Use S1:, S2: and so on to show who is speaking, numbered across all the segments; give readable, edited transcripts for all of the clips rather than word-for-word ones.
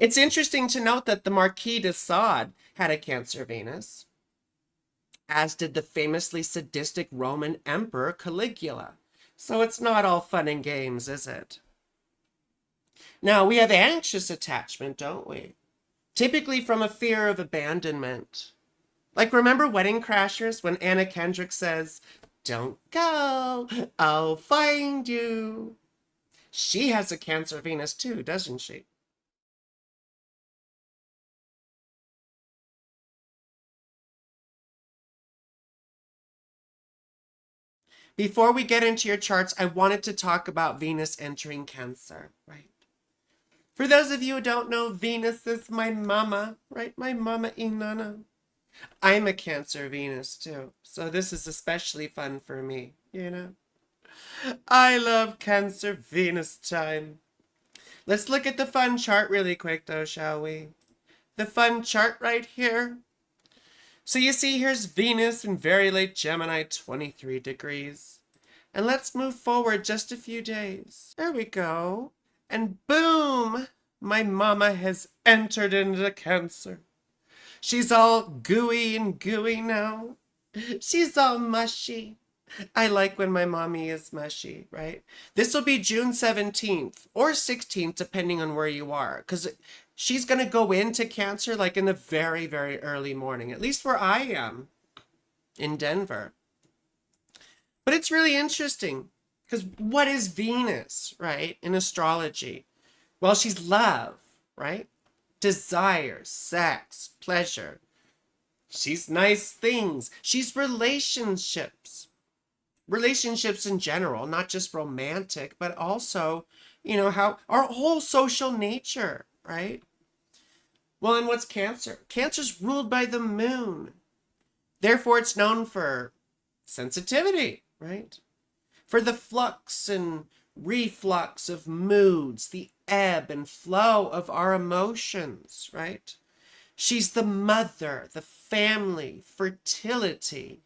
S1: It's interesting to note that the Marquis de Sade had a Cancer Venus, as did the famously sadistic Roman Emperor Caligula. So it's not all fun and games, is it? Now, we have anxious attachment, don't we? Typically from a fear of abandonment. Like, remember Wedding Crashers when Anna Kendrick says, "Don't go, I'll find you." She has a Cancer Venus too, doesn't she? Before we get into your charts, I wanted to talk about Venus entering Cancer, right? For those of you who don't know, Venus is my mama, right? My mama Inanna. I'm a Cancer Venus too, so this is especially fun for me, you know? I love Cancer Venus time. Let's look at the fun chart really quick though, shall we? The fun chart right here. So you see here's Venus in very late Gemini, 23 degrees. And let's move forward just a few days. There we go. And boom, my mama has entered into Cancer. She's all gooey and gooey now. She's all mushy. I like when my mommy is mushy, right? This will be June 17th or 16th, depending on where you are, because she's going to go into Cancer like in the very, very early morning, at least where I am in Denver. But it's really interesting because what is Venus, right, in astrology? Well, she's love, right? Desire, sex, pleasure. She's nice things. She's relationships. Relationships in general, not just romantic, but also, how our whole social nature, right? Well, and what's Cancer? Cancer's ruled by the moon. Therefore, it's known for sensitivity, right? For the flux and reflux of moods, the ebb and flow of our emotions, right? She's the mother, the family, fertility.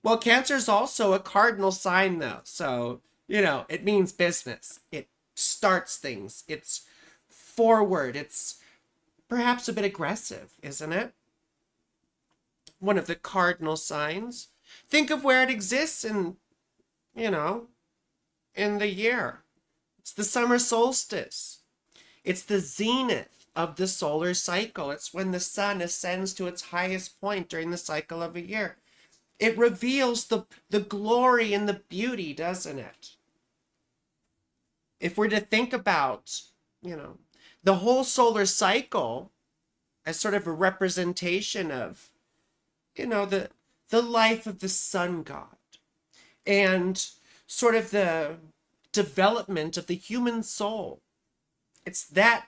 S1: Well, Cancer is also a cardinal sign, though. So, it means business. It starts things. It's forward. It's perhaps a bit aggressive, isn't it? One of the cardinal signs. Think of where it exists in the year. It's the summer solstice. It's the zenith of the solar cycle. It's when the sun ascends to its highest point during the cycle of a year. It reveals the glory and the beauty, doesn't it? If we're to think about, the whole solar cycle as sort of a representation of, the life of the sun god and sort of the development of the human soul. It's that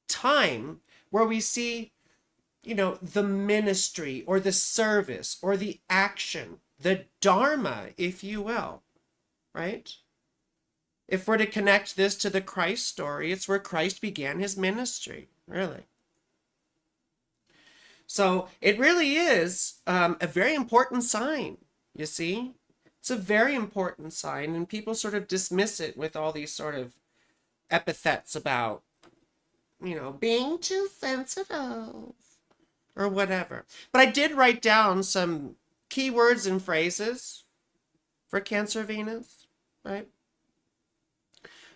S1: time where we see, the ministry or the service or the action, the dharma, if you will, right? If we're to connect this to the Christ story, it's where Christ began his ministry, really. So it really is a very important sign, you see? It's a very important sign, and people sort of dismiss it with all these sort of epithets about, being too sensitive or whatever. But I did write down some keywords and phrases for Cancer Venus, right?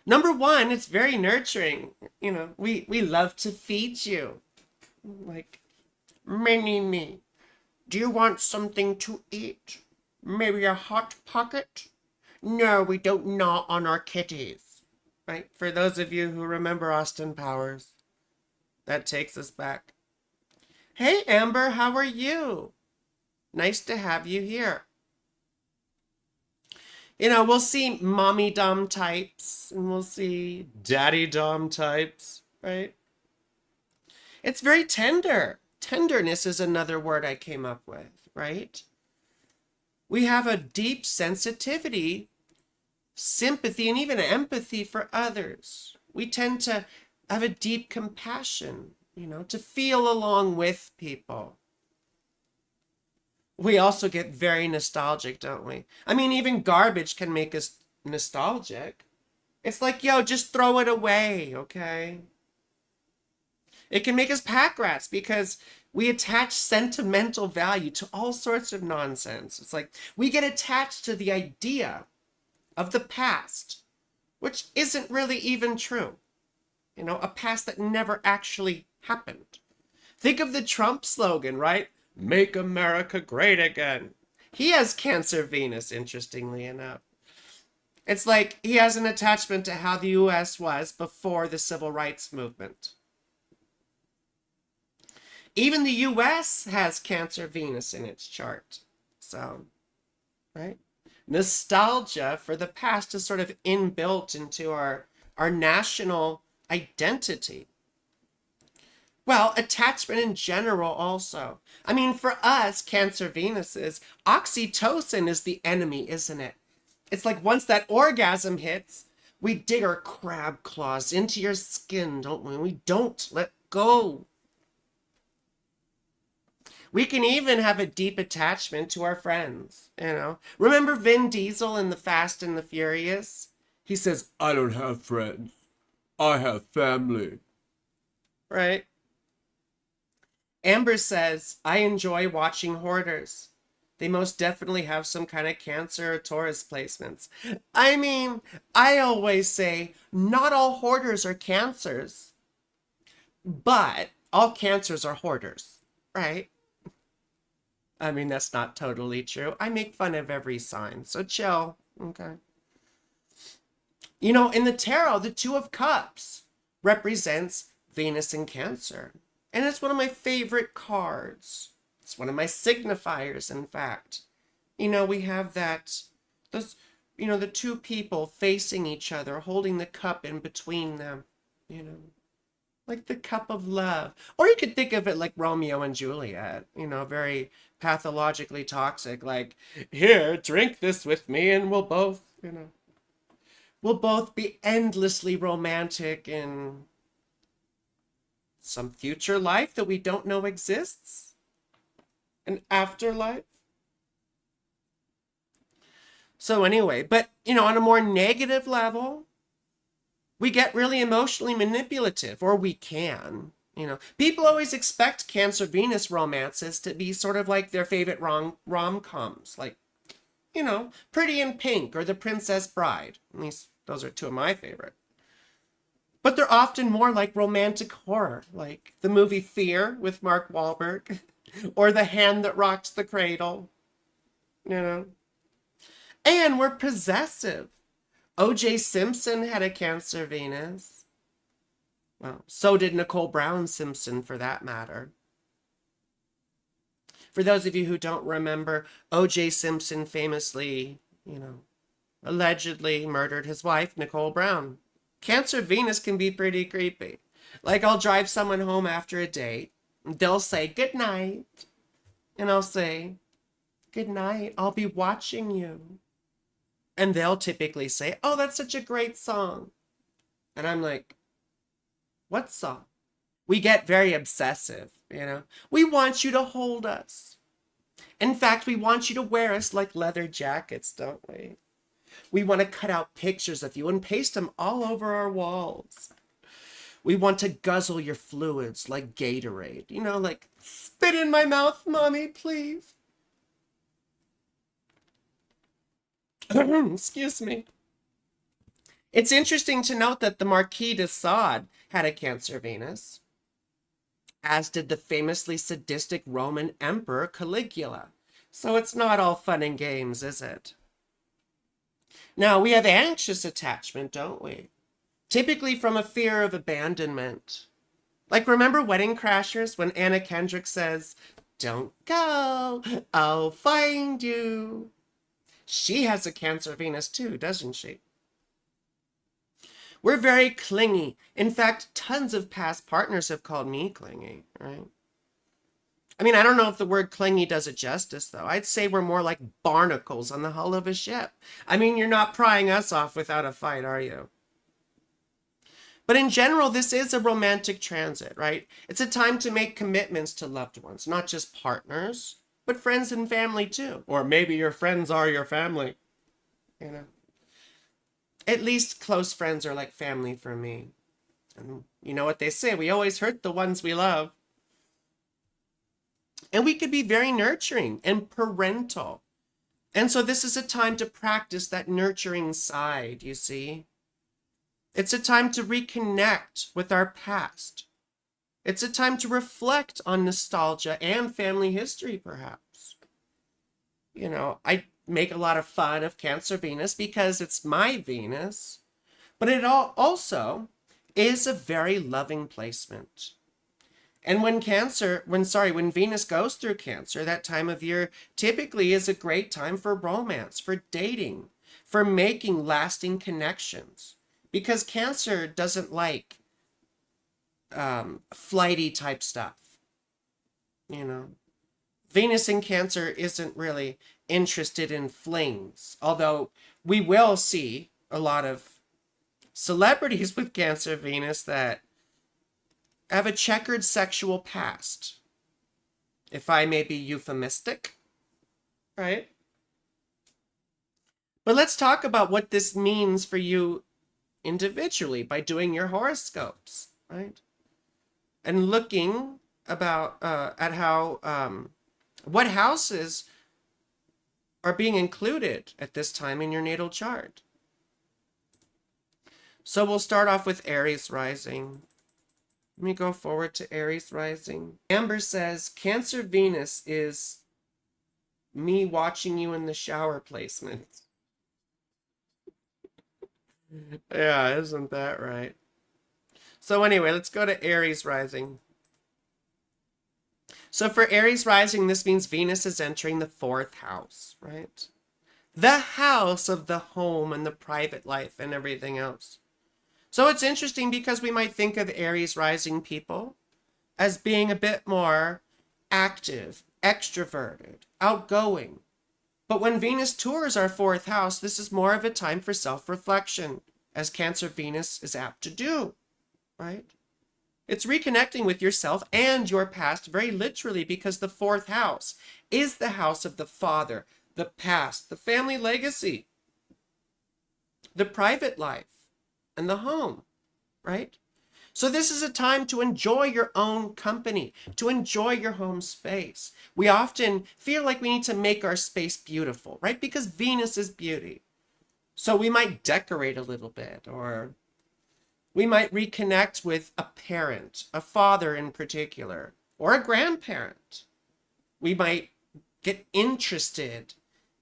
S1: Number one, it's very nurturing. We love to feed you. Like, me. Do you want something to eat? Maybe a hot pocket? No, we don't gnaw on our kitties. Right? For those of you who remember Austin Powers, that takes us back. Hey, Amber, how are you? Nice to have you here. We'll see mommy dom types and we'll see daddy dom types, right? It's very tender. Tenderness is another word I came up with, right? We have a deep sensitivity, sympathy, and even empathy for others. We tend to have a deep compassion, to feel along with people. We also get very nostalgic, don't we? I mean, even garbage can make us nostalgic. It's like, yo, just throw it away, okay? It can make us pack rats because we attach sentimental value to all sorts of nonsense. It's like we get attached to the idea of the past, which isn't really even true. You know, a past that never actually happened. Think of the Trump slogan, right? Make America great again. He has Cancer Venus, interestingly enough. It's like he has an attachment to how the US was before the civil rights movement. Even the US has Cancer Venus in its chart. So, right? Nostalgia for the past is sort of inbuilt into our national identity. Well, attachment in general also. I mean, for us, Cancer Venuses, oxytocin is the enemy, isn't it? It's like once that orgasm hits, we dig our crab claws into your skin, don't we? We don't let go. We can even have a deep attachment to our friends, you know? Remember Vin Diesel in The Fast and the Furious? He says, I don't have friends. I have family. Right? Amber says, I enjoy watching hoarders. They most definitely have some kind of Cancer or Taurus placements. I mean, I always say, not all hoarders are Cancers, but all Cancers are hoarders, right? I mean, that's not totally true. I make fun of every sign, so chill, okay? You know, in the tarot, the Two of Cups represents Venus in Cancer. And it's one of my favorite cards. It's one of my signifiers, in fact. You know, we have those, you know, the two people facing each other, holding the cup in between them, you know, like the cup of love. Or you could think of it like Romeo and Juliet, you know, very pathologically toxic, like, here, drink this with me and we'll both, you know, we'll both be endlessly romantic in some future life that we don't know exists, an afterlife. So anyway, but you know, on a more negative level, we get really emotionally manipulative, or we can. You know, people always expect Cancer Venus romances to be sort of like their favorite rom-coms, like, you know, Pretty in Pink or The Princess Bride. At least those are two of my favorite. But they're often more like romantic horror, like the movie Fear with Mark Wahlberg, or The Hand That Rocks the Cradle, you know. And we're possessive. O.J. Simpson had a Cancer Venus. Well, so did Nicole Brown Simpson, for that matter. For those of you who don't remember, O.J. Simpson famously, you know, allegedly murdered his wife, Nicole Brown. Cancer Venus can be pretty creepy. Like, I'll drive someone home after a date. They'll say, good night. And I'll say, good night. I'll be watching you. And they'll typically say, oh, that's such a great song. And I'm like, what song? We get very obsessive, you know. We want you to hold us. In fact, we want you to wear us like leather jackets, don't we? We want to cut out pictures of you and paste them all over our walls. We want to guzzle your fluids like Gatorade. You know, like, spit in my mouth, mommy, please. Excuse me. It's interesting to note that the Marquis de Sade had a Cancer Venus, as did the famously sadistic Roman Emperor Caligula. So it's not all fun and games, is it? Now, we have anxious attachment, don't we? Typically from a fear of abandonment. Like, remember Wedding Crashers when Anna Kendrick says, don't go, I'll find you. She has a Cancer Venus too, doesn't she? We're very clingy. In fact, tons of past partners have called me clingy, right? I mean, I don't know if the word clingy does it justice, though. I'd say we're more like barnacles on the hull of a ship. I mean, you're not prying us off without a fight, are you? But in general, this is a romantic transit, right? It's a time to make commitments to loved ones, not just partners, but friends and family too. Or maybe your friends are your family, you know? At least close friends are like family for me. And you know what they say, we always hurt the ones we love. And we could be very nurturing and parental. And so this is a time to practice that nurturing side, you see. It's a time to reconnect with our past. It's a time to reflect on nostalgia and family history, perhaps. You know, I make a lot of fun of Cancer Venus because it's my Venus, but it also is a very loving placement. And when Venus goes through Cancer, that time of year typically is a great time for romance, for dating, for making lasting connections. Because Cancer doesn't like flighty type stuff. You know, Venus in Cancer isn't really interested in flings, although we will see a lot of celebrities with Cancer Venus that have a checkered sexual past, if I may be euphemistic, right? But let's talk about what this means for you individually by doing your horoscopes, right? And looking about at how what houses are being included at this time in your natal chart. So we'll start off with Aries Rising. Let me go forward to Aries Rising. Amber says, Cancer Venus is me watching you in the shower placement. Yeah, isn't that right? So anyway, let's go to Aries Rising. So for Aries Rising, this means Venus is entering the 4th house, right? The house of the home and the private life and everything else. So it's interesting because we might think of Aries Rising people as being a bit more active, extroverted, outgoing. But when Venus tours our 4th house, this is more of a time for self-reflection, as Cancer Venus is apt to do, right? It's reconnecting with yourself and your past very literally, because the 4th house is the house of the father, the past, the family legacy, the private life, and the home, right? So this is a time to enjoy your own company, to enjoy your home space. We often feel like we need to make our space beautiful, right? Because Venus is beauty. So we might decorate a little bit, or we might reconnect with a parent, a father in particular, or a grandparent. We might get interested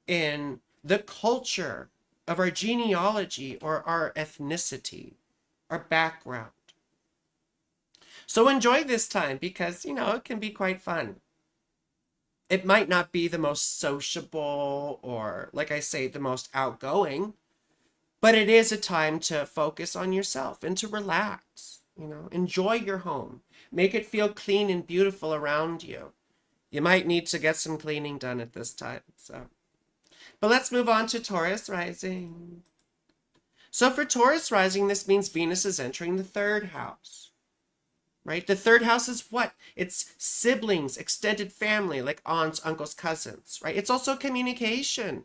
S1: in the culture of our genealogy or our ethnicity, our background. So enjoy this time because, you know, it can be quite fun. It might not be the most sociable or, like I say, the most outgoing, but it is a time to focus on yourself and to relax, you know, enjoy your home, make it feel clean and beautiful around you. You might need to get some cleaning done at this time, so. But let's move on to Taurus Rising. So for Taurus Rising, this means Venus is entering the 3rd house, right? The 3rd house is what? It's siblings, extended family, like aunts, uncles, cousins, right? It's also communication.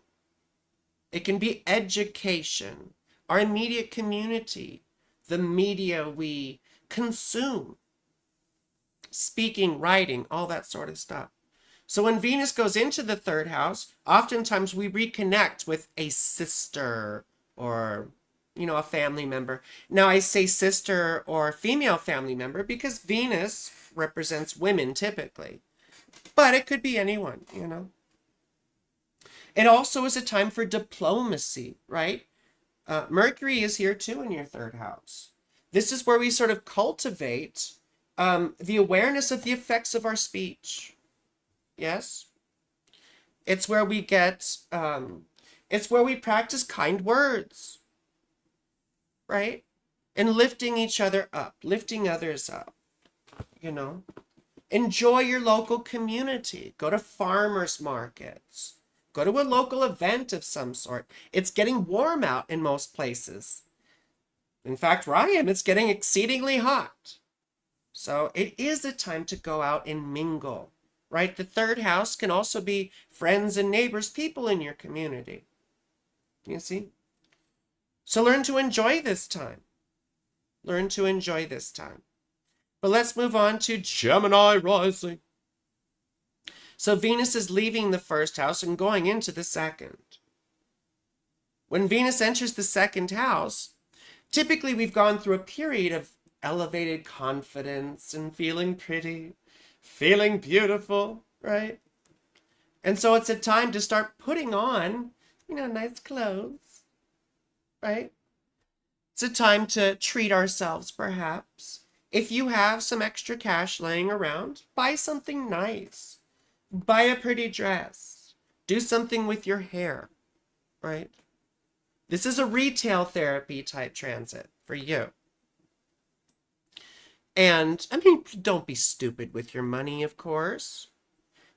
S1: It can be education, our immediate community, the media we consume, speaking, writing, all that sort of stuff. So when Venus goes into the 3rd house, oftentimes we reconnect with a sister or, you know, a family member. Now I say sister or female family member because Venus represents women typically, but it could be anyone, you know. It also is a time for diplomacy, right? Mercury is here too in your 3rd house. This is where we sort of cultivate the awareness of the effects of our speech. Yes? It's where we get, it's where we practice kind words, right? And lifting each other up, lifting others up, you know? Enjoy your local community. Go to farmers markets. Go to a local event of some sort. It's getting warm out in most places. In fact, where I am, it's getting exceedingly hot. So it is a time to go out and mingle, right? The 3rd house can also be friends and neighbors, people in your community. You see? So learn to enjoy this time. Learn to enjoy this time. But let's move on to Gemini Rising. So Venus is leaving the first house and going into the second. When Venus enters the second house, typically we've gone through a period of elevated confidence and feeling pretty, feeling beautiful, right? And so it's a time to start putting on, nice clothes, right? It's a time to treat ourselves, perhaps. If you have some extra cash laying around, buy something nice. Buy a pretty dress. Do something with your hair, right? This is a retail therapy type transit for you. And, don't be stupid with your money, of course.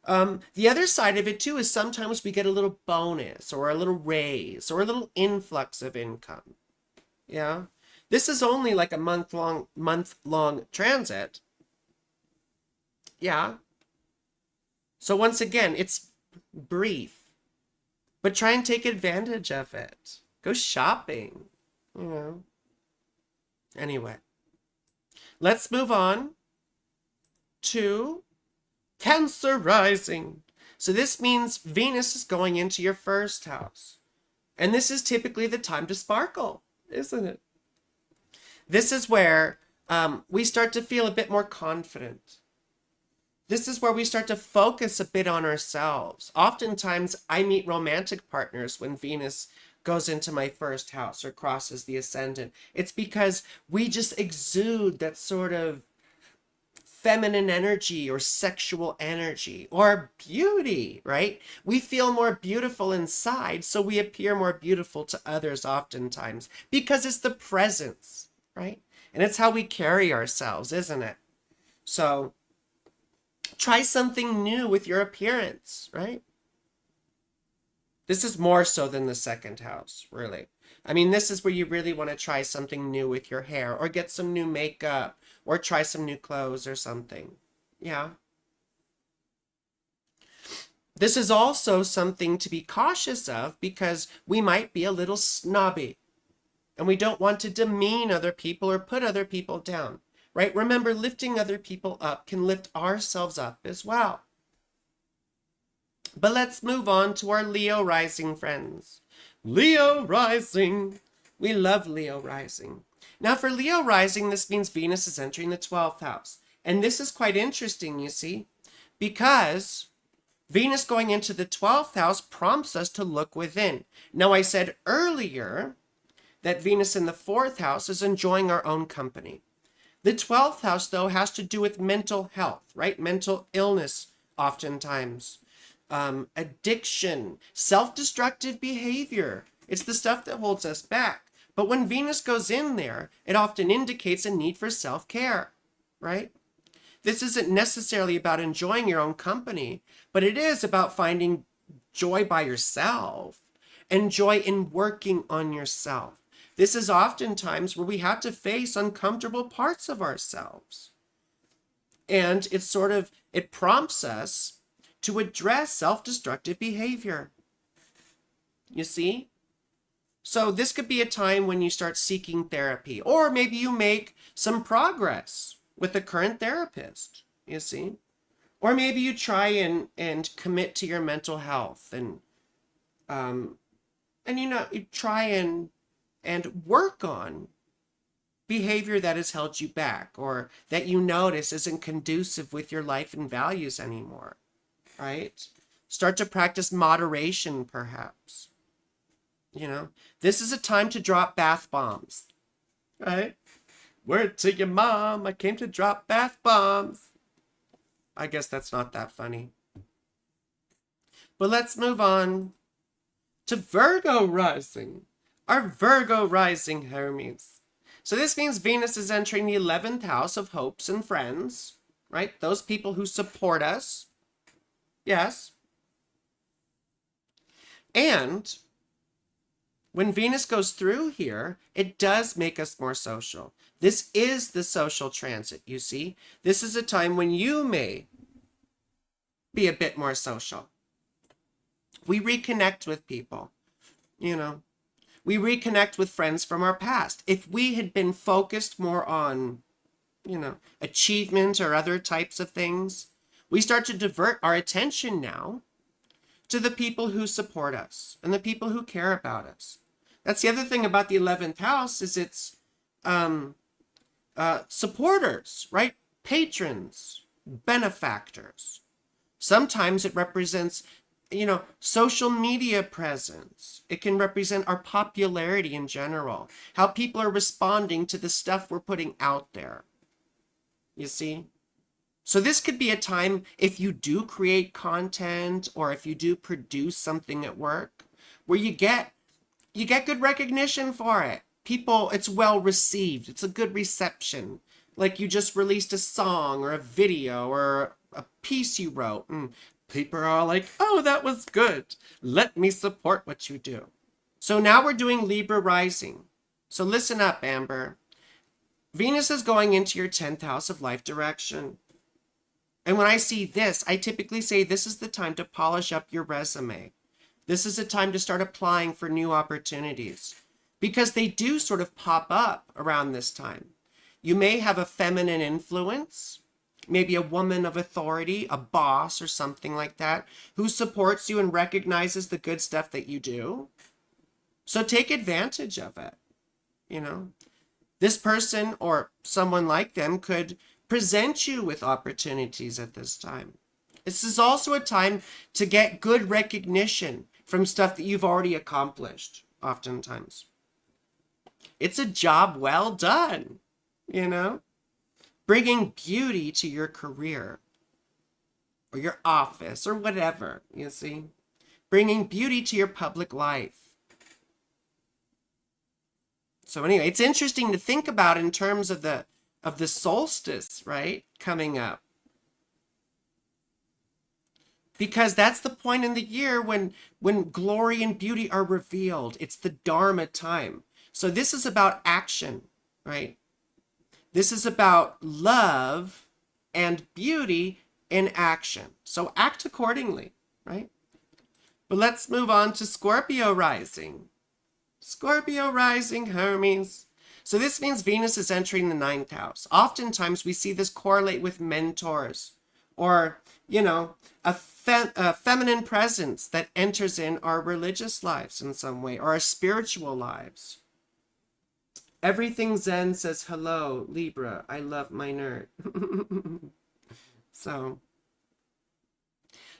S1: The other side of it, too, is sometimes we get a little bonus or a little raise or a little influx of income. Yeah? This is only like a month-long transit. Yeah? So once again, it's brief. But try and take advantage of it. Go shopping. Anyway. Let's move on to Cancer Rising. So this means Venus is going into your first house. And this is typically the time to sparkle, isn't it? This is where we start to feel a bit more confident. This is where we start to focus a bit on ourselves. Oftentimes, I meet romantic partners when Venus goes into my first house or crosses the ascendant. It's because we just exude that sort of feminine energy or sexual energy or beauty, right? We feel more beautiful inside, so we appear more beautiful to others oftentimes because it's the presence, right? And it's how we carry ourselves, isn't it? So try something new with your appearance, right? This is more so than the second house, really. This is where you really want to try something new with your hair or get some new makeup or try some new clothes or something. Yeah. This is also something to be cautious of because we might be a little snobby and we don't want to demean other people or put other people down, right? Remember, lifting other people up can lift ourselves up as well. But let's move on to our Leo Rising friends. Leo Rising. We love Leo Rising. Now for Leo Rising, this means Venus is entering the 12th house. And this is quite interesting, you see, because Venus going into the 12th house prompts us to look within. Now I said earlier that Venus in the 4th house is enjoying our own company. The 12th house, though, has to do with mental health, right? Mental illness, oftentimes. Addiction, self-destructive behavior. It's the stuff that holds us back. But when Venus goes in there, it often indicates a need for self-care, right? This isn't necessarily about enjoying your own company, but it is about finding joy by yourself and joy in working on yourself. This is oftentimes where we have to face uncomfortable parts of ourselves. And it prompts us to address self-destructive behavior. You see? So this could be a time when you start seeking therapy, or maybe you make some progress with a current therapist, you see? Or maybe you try and commit to your mental health and you try and work on behavior that has held you back or that you notice isn't conducive with your life and values anymore. Right? Start to practice moderation, perhaps. This is a time to drop bath bombs. Right? Word to your mom, I came to drop bath bombs. I guess that's not that funny. But let's move on to Virgo Rising. Our Virgo Rising homies. So this means Venus is entering the 11th house of hopes and friends. Right? Those people who support us. Yes. And when Venus goes through here, it does make us more social. This is the social transit, you see. This is a time when you may be a bit more social. We reconnect with people, We reconnect with friends from our past. If we had been focused more on, achievement or other types of things, we start to divert our attention now to the people who support us and the people who care about us. That's the other thing about the 11th house is it's supporters, right? Patrons, benefactors. Sometimes it represents, social media presence. It can represent our popularity in general, how people are responding to the stuff we're putting out there. You see? So this could be a time if you do create content or if you do produce something at work where you get good recognition for it. People, it's well received. It's a good reception. Like you just released a song or a video or a piece you wrote and people are all like, oh, that was good. Let me support what you do. So now we're doing Libra Rising. So listen up, Amber. Venus is going into your 10th house of life direction. And when I see this, I typically say this is the time to polish up your resume. This is a time to start applying for new opportunities because they do sort of pop up around this time. You may have a feminine influence, maybe a woman of authority, a boss or something like that, who supports you and recognizes the good stuff that you do. So take advantage of it, This person or someone like them could present you with opportunities at this time. This is also a time to get good recognition from stuff that you've already accomplished, oftentimes. It's a job well done, Bringing beauty to your career or your office or whatever, you see. Bringing beauty to your public life. So anyway, it's interesting to think about in terms of the solstice, right, coming up. Because that's the point in the year when glory and beauty are revealed. It's the Dharma time. So this is about action, right? This is about love and beauty in action. So act accordingly, right? But let's move on to Scorpio Rising. Scorpio Rising, Hermes. So this means Venus is entering the 9th house. Oftentimes we see this correlate with mentors or, a feminine presence that enters in our religious lives in some way or our spiritual lives. Everything Zen says, hello, Libra, I love my nerd.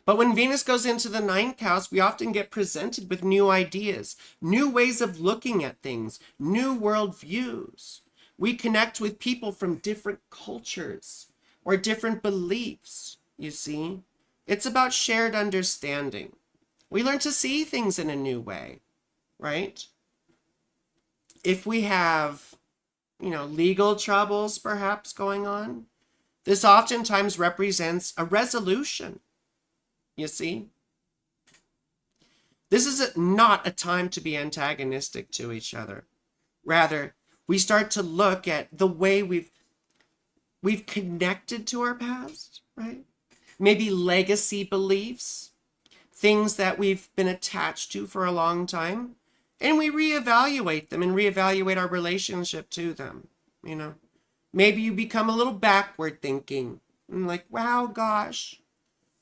S1: But when Venus goes into the 9th house, we often get presented with new ideas, new ways of looking at things, new worldviews. We connect with people from different cultures or different beliefs, you see. It's about shared understanding. We learn to see things in a new way, right? If we have, legal troubles perhaps going on, this oftentimes represents a resolution. You see? This is not a time to be antagonistic to each other. Rather, we start to look at the way we've connected to our past, right? Maybe legacy beliefs, things that we've been attached to for a long time, and we reevaluate them and reevaluate our relationship to them, Maybe you become a little backward thinking, and like, wow, gosh,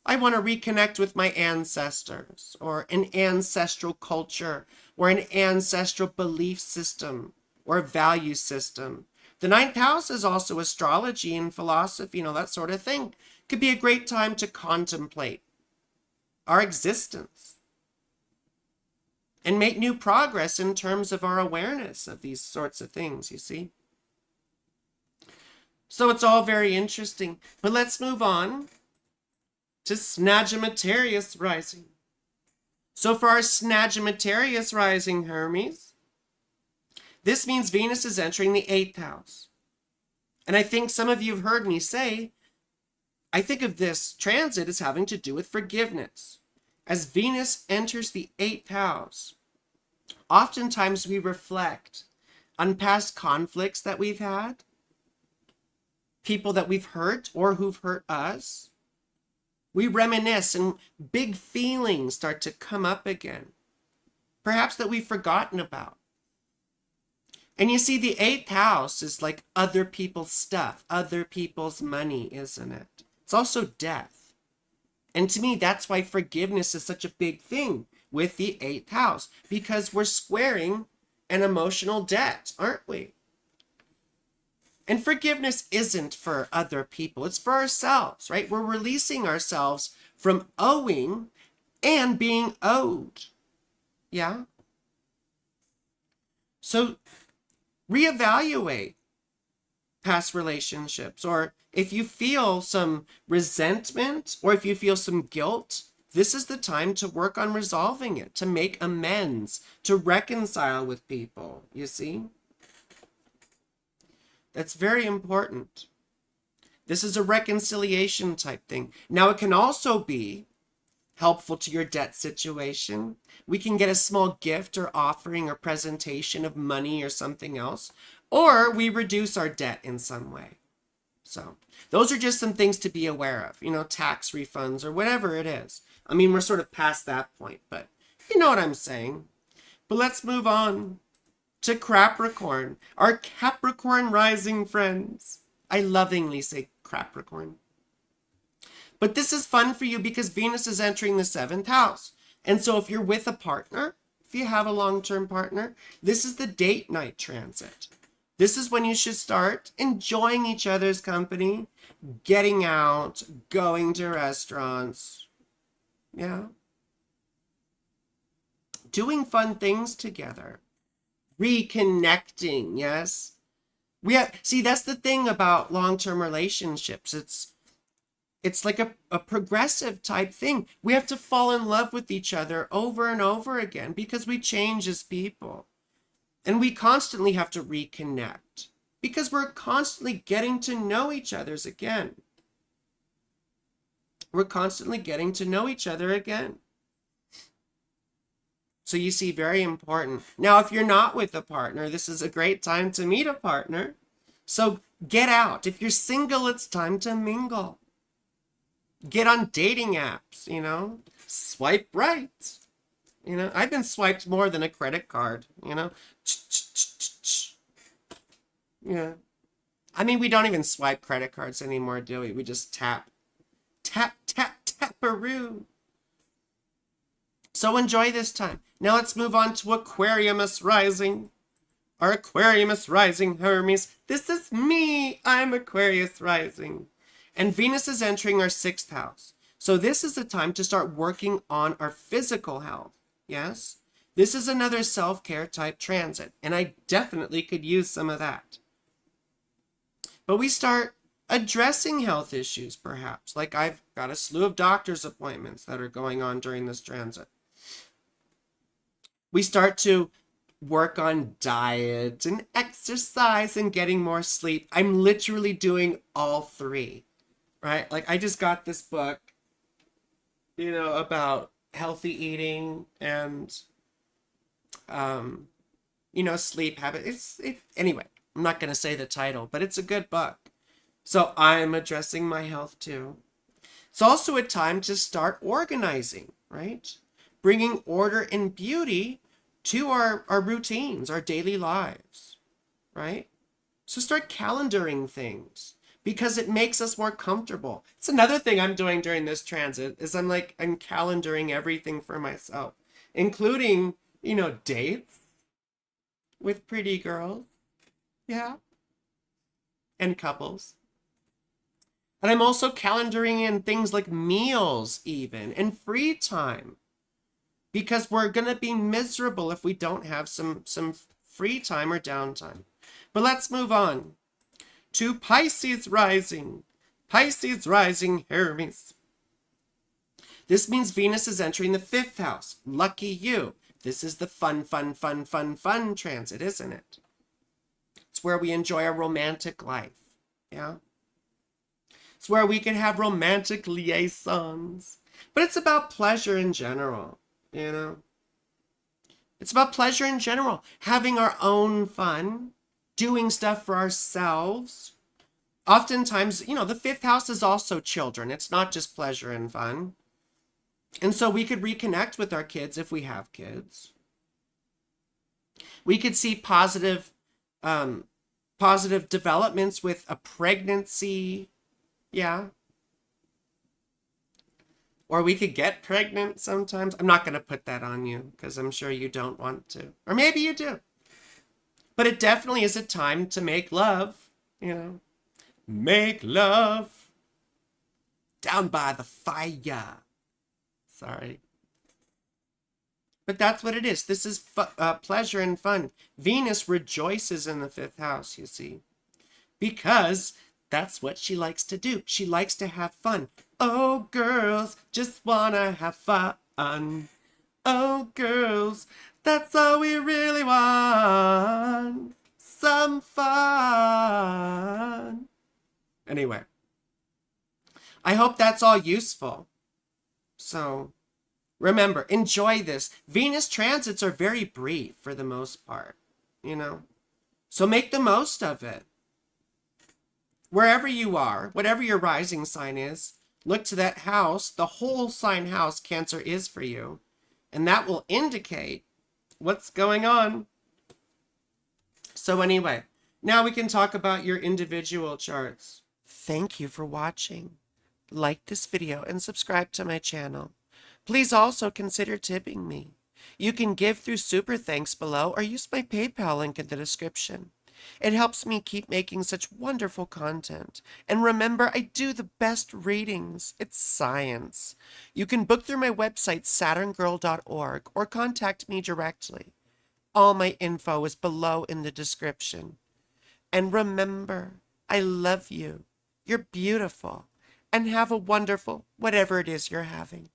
S1: I want to reconnect with my ancestors or an ancestral culture or an ancestral belief system or value system. The 9th house is also astrology and philosophy, that sort of thing. Could be a great time to contemplate our existence and make new progress in terms of our awareness of these sorts of things, you see. So it's all very interesting. But let's move on to Snajimattarius Rising. So for our Snajimattarius Rising, Hermes, this means Venus is entering the 8th house. And I think some of you have heard me say, I think of this transit as having to do with forgiveness. As Venus enters the 8th house, oftentimes we reflect on past conflicts that we've had, people that we've hurt or who've hurt us. We reminisce and big feelings start to come up again, perhaps that we've forgotten about. And you see, the eighth house is like other people's stuff, other people's money, isn't it? It's also death. And to me, that's why forgiveness is such a big thing with the eighth house, because we're squaring an emotional debt, aren't we? And forgiveness isn't for other people, it's for ourselves, right? We're releasing ourselves from owing and being owed. Yeah? So reevaluate past relationships, or if you feel some resentment or if you feel some guilt, this is the time to work on resolving it, to make amends, to reconcile with people, you see? That's very important. This is a reconciliation type thing. Now, it can also be helpful to your debt situation. We can get a small gift or offering or presentation of money or something else, or we reduce our debt in some way. So those are just some things to be aware of, tax refunds or whatever it is. I mean, we're sort of past that point, but you know what I'm saying. But let's move on to Crapricorn, our Capricorn rising friends. I lovingly say Crapricorn. But this is fun for you because Venus is entering the 7th house. And so if you're with a partner, if you have a long-term partner, this is the date night transit. This is when you should start enjoying each other's company, getting out, going to restaurants. Yeah. Doing fun things together. Reconnecting, yes. See, that's the thing about long-term relationships. It's like a progressive type thing. We have to fall in love with each other over and over again because we change as people. And we constantly have to reconnect because we're constantly getting to know each other's again. We're constantly getting to know each other again. So you see, very important. Now, if you're not with a partner, this is a great time to meet a partner. So get out. If you're single, it's time to mingle. Get on dating apps, swipe right. I've been swiped more than a credit card, Yeah. I mean, we don't even swipe credit cards anymore, do we? We just tap, tap, tap, tap-a-roo. So enjoy this time. Now let's move on to Aquariumus Rising. Our Aquariumus Rising Hermes. This is me. I'm Aquarius Rising. And Venus is entering our 6th house. So this is the time to start working on our physical health. Yes? This is another self-care type transit. And I definitely could use some of that. But we start addressing health issues, perhaps. Like I've got a slew of doctor's appointments that are going on during this transit. We start to work on diet and exercise and getting more sleep. I'm literally doing all three. Right? Like I just got this book, about healthy eating and, sleep habits. Anyway, I'm not going to say the title, but it's a good book. So I'm addressing my health too. It's also a time to start organizing, right? Bringing order and beauty to our routines, our daily lives, right? So start calendaring things, because it makes us more comfortable. It's another thing I'm doing during this transit is I'm calendaring everything for myself, including, dates with pretty girls. Yeah. And couples. And I'm also calendaring in things like meals even and free time, because we're going to be miserable if we don't have some free time or downtime. But let's move on to Pisces Rising. Pisces Rising Hermes. This means Venus is entering the 5th house. Lucky you. This is the fun transit, isn't it? It's where we enjoy a romantic life. Yeah? It's where we can have romantic liaisons. But it's about pleasure in general, It's about pleasure in general. Having our own fun. Doing stuff for ourselves. Oftentimes, the 5th house is also children. It's not just pleasure and fun. And so we could reconnect with our kids if we have kids. We could see positive positive developments with a pregnancy. Yeah. Or we could get pregnant sometimes. I'm not going to put that on you because I'm sure you don't want to. Or maybe you do. But it definitely is a time to make love, you know. Make love down by the fire. Sorry. But that's what it is. This is pleasure and fun. Venus rejoices in the fifth house, you see, because that's what she likes to do. She likes to have fun. Oh, girls just want to have fun. Oh, girls, that's all we really want. Some fun. Anyway, I hope that's all useful. So remember, enjoy this. Venus transits are very brief for the most part, you know. So make the most of it. Wherever you are, whatever your rising sign is, look to that house, the whole sign house Cancer is for you. And that will indicate what's going on. So anyway, now we can talk about your individual charts. Thank you for watching. Like this video and subscribe to my channel. Please also consider tipping me. You can give through Super Thanks below or use my PayPal link in the description. It helps me keep making such wonderful content. And remember, I do the best readings. It's science. You can book through my website, saturngirl.org, or contact me directly. All my info is below in the description. And remember, I love you. You're beautiful. And have a wonderful whatever it is you're having.